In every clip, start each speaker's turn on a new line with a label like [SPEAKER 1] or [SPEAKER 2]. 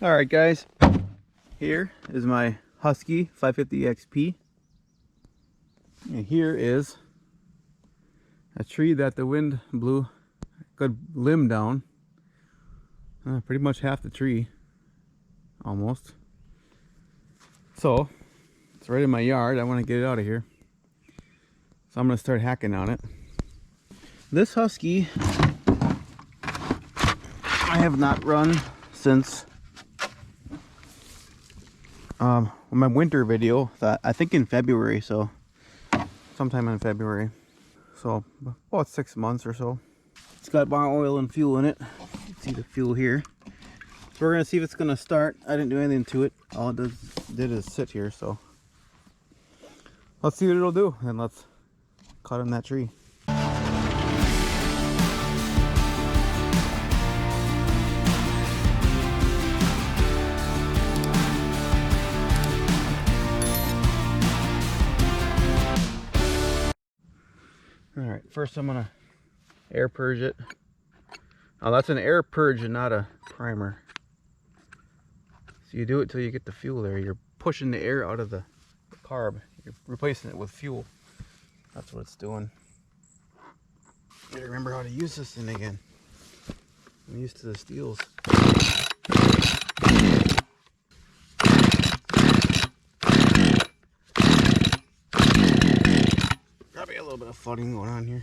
[SPEAKER 1] All right, guys, here is my Husky 550XP, and here is a tree that the wind blew a good limb down, pretty much half the tree, almost. So it's right in my yard. I want to get it out of here, so I'm going to start hacking on it. This Husky I have not run since my winter video, that I think in February, so sometime in February, so about 6 months or so. It's got bar oil and fuel in it. You can see the fuel here, so we're gonna see if it's gonna start. I didn't do anything to it. All it did is sit here, so let's see what it'll do, and let's cut in that tree. Alright, first I'm gonna air purge it. Oh, that's an air purge and not a primer. So you do it till you get the fuel there. You're pushing the air out of the carb. You're replacing it with fuel. That's what it's doing. Gotta remember how to use this thing again. I'm used to the steels. Probably a little bit of flooding going on here.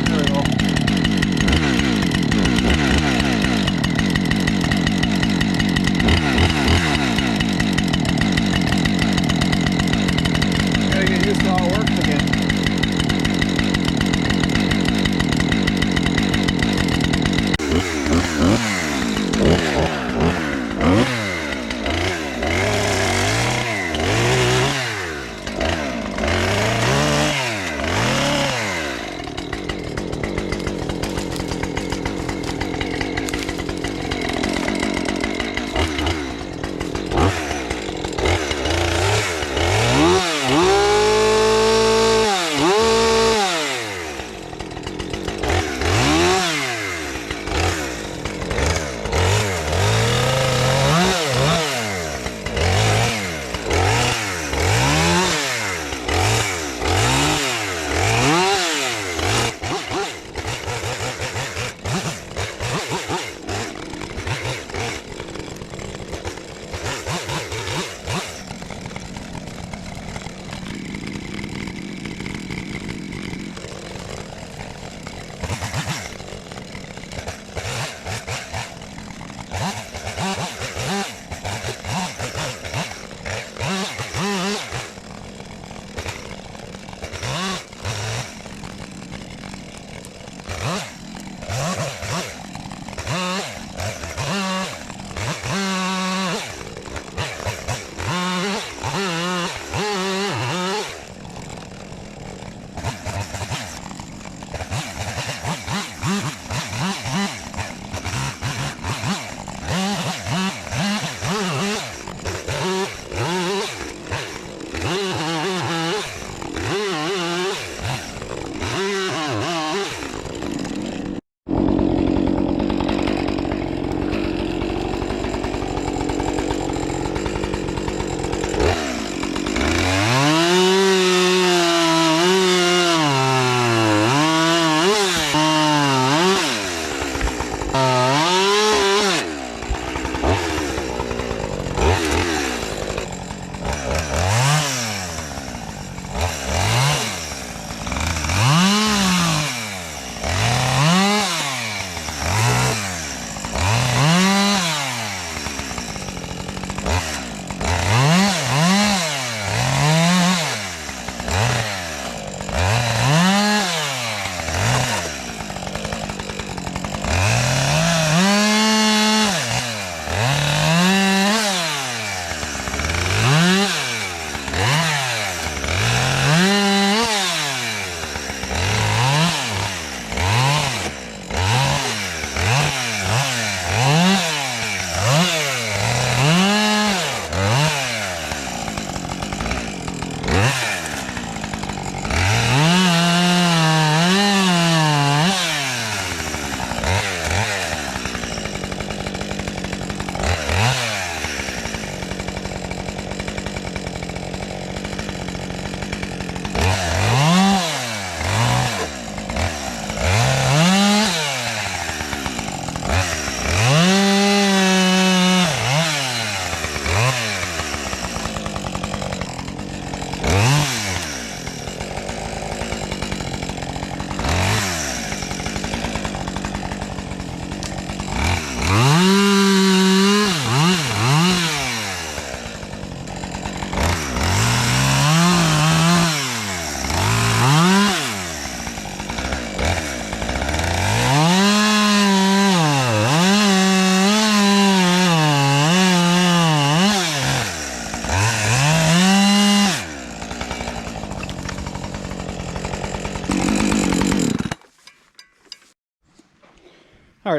[SPEAKER 1] There we go. Gotta get used to how it works again.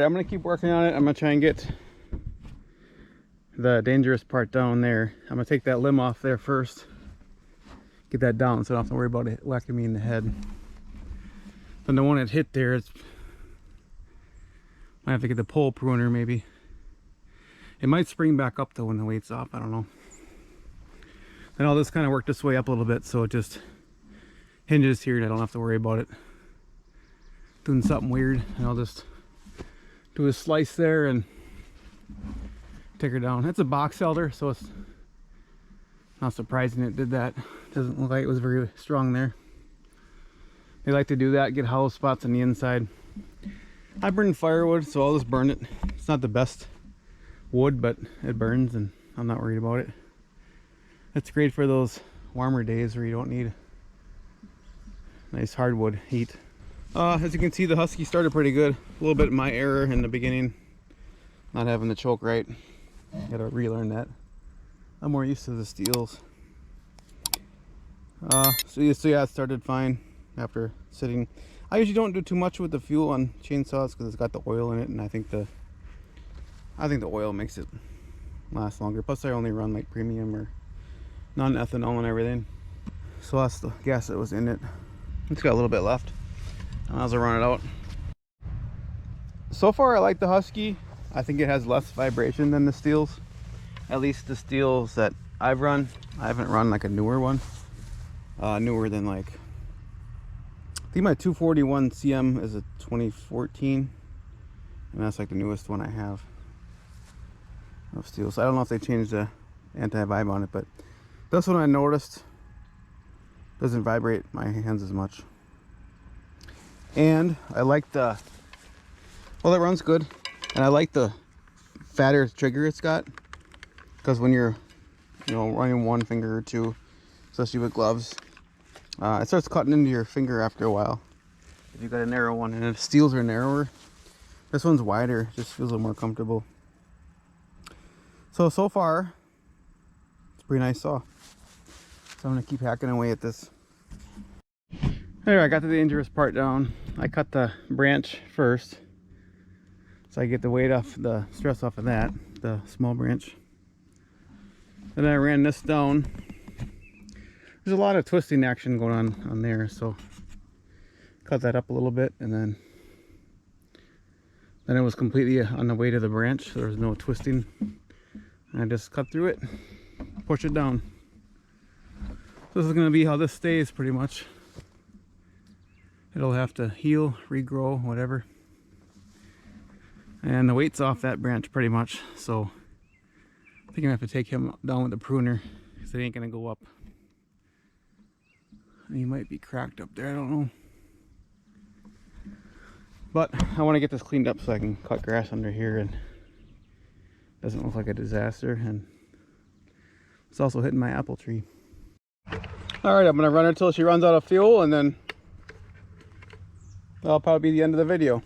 [SPEAKER 1] I'm gonna keep working on it. I'm gonna try and get the dangerous part down there. I'm gonna take that limb off there first, get that down so I don't have to worry about it whacking me in the head. Then the one that hit there, it's might have to get the pole pruner maybe. It might spring back up though when the weight's off, I don't know. Then I'll just kind of work this way up a little bit so it just hinges here and I don't have to worry about it doing something weird. And I'll just do a slice there and take her down. It's a box elder, so it's not surprising it did that. Doesn't look like it was very strong there. They like to do that, get hollow spots on the inside. I burn firewood, so I'll just burn it. It's not the best wood, but it burns and I'm not worried about it. It's great for those warmer days where you don't need nice hardwood heat. As you can see, the Husky started pretty good. A little bit of my error in the beginning, not having the choke right. Gotta relearn that. I'm more used to the steels. So yeah, it started fine after sitting. I usually don't do too much with the fuel on chainsaws because it's got the oil in it, and I think the oil makes it last longer. Plus, I only run like premium or non-ethanol and everything, so that's the gas that was in it. It's got a little bit left. I might as well run it out. So far, I like the Husky. I think it has less vibration than the steels. At least the steels that I've run. I haven't run like a newer one. Newer than like, I think my 241 CM is a 2014, and that's like the newest one I have of steel. So I don't know if they changed the anti-vibe on it, but this one I noticed doesn't vibrate my hands as much. And I like the, well, it runs good, and I like the fatter trigger it's got, because when you're, you know, running one finger or two, especially with gloves, it starts cutting into your finger after a while if you've got a narrow one. And if steels are narrower, this one's wider, it just feels a little more comfortable. So far it's a pretty nice saw, so I'm gonna keep hacking away at this. There, I got the dangerous part down. I cut the branch first so I get the weight off, the stress off of that, the small branch. Then I ran this down. There's a lot of twisting action going on there, so cut that up a little bit, and then it was completely on the way to the branch, so there was no twisting. And I just cut through it, push it down. So this is going to be how this stays pretty much. It'll have to heal, regrow, whatever. And the weight's off that branch pretty much, so I think I have to take him down with the pruner because it ain't going to go up. He might be cracked up there, I don't know. But I want to get this cleaned up so I can cut grass under here and it doesn't look like a disaster. And it's also hitting my apple tree. Alright, I'm going to run her until she runs out of fuel, and then that'll probably be the end of the video.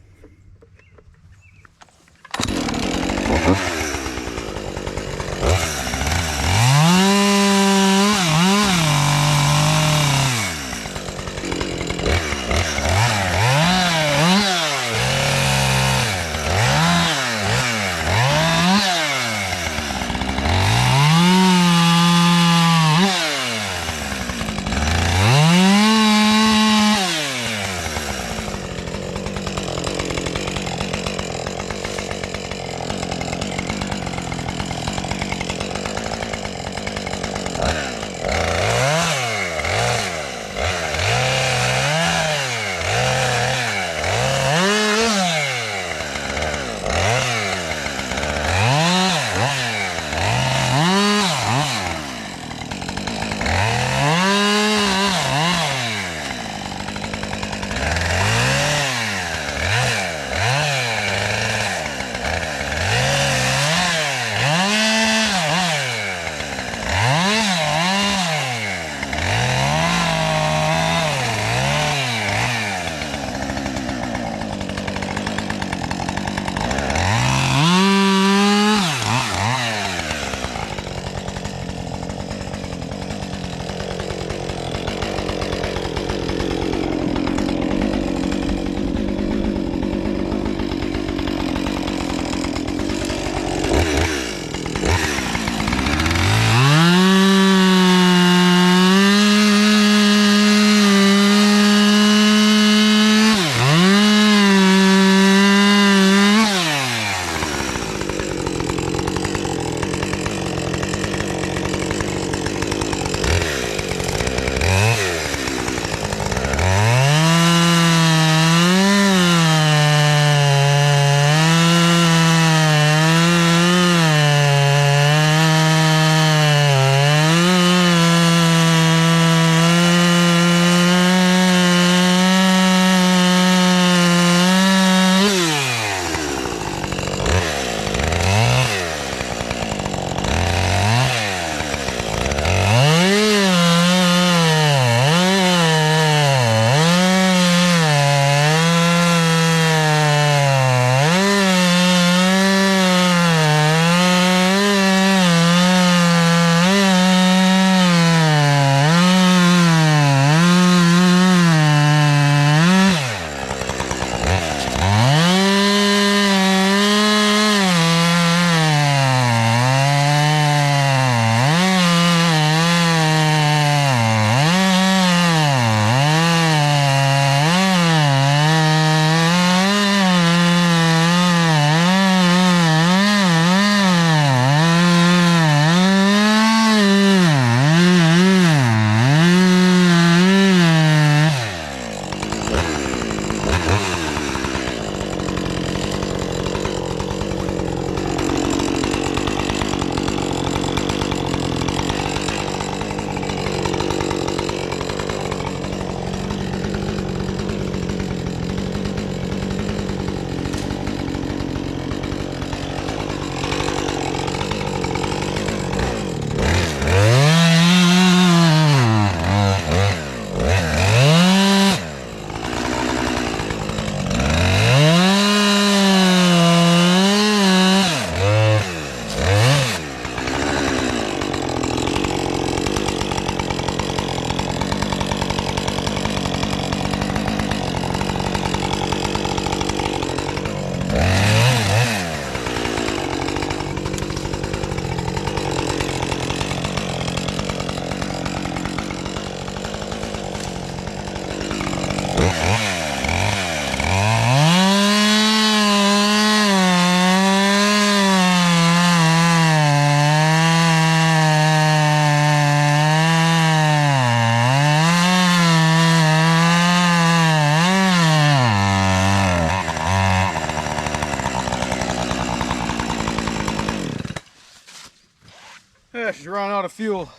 [SPEAKER 1] Yeah, she's run out of fuel.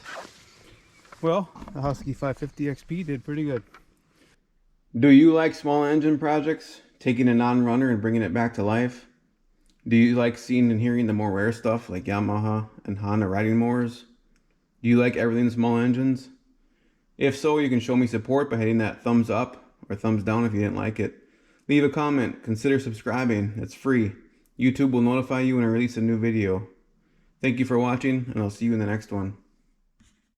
[SPEAKER 1] Well, the Husky 550 XP did pretty good. Do you like small engine projects? Taking a non-runner and bringing it back to life? Do you like seeing and hearing the more rare stuff like Yamaha and Honda riding mowers? Do you like everything small engines? If so, you can show me support by hitting that thumbs up or thumbs down if you didn't like it. Leave a comment, consider subscribing, it's free. YouTube will notify you when I release a new video. Thank you for watching, and I'll see you in the next one.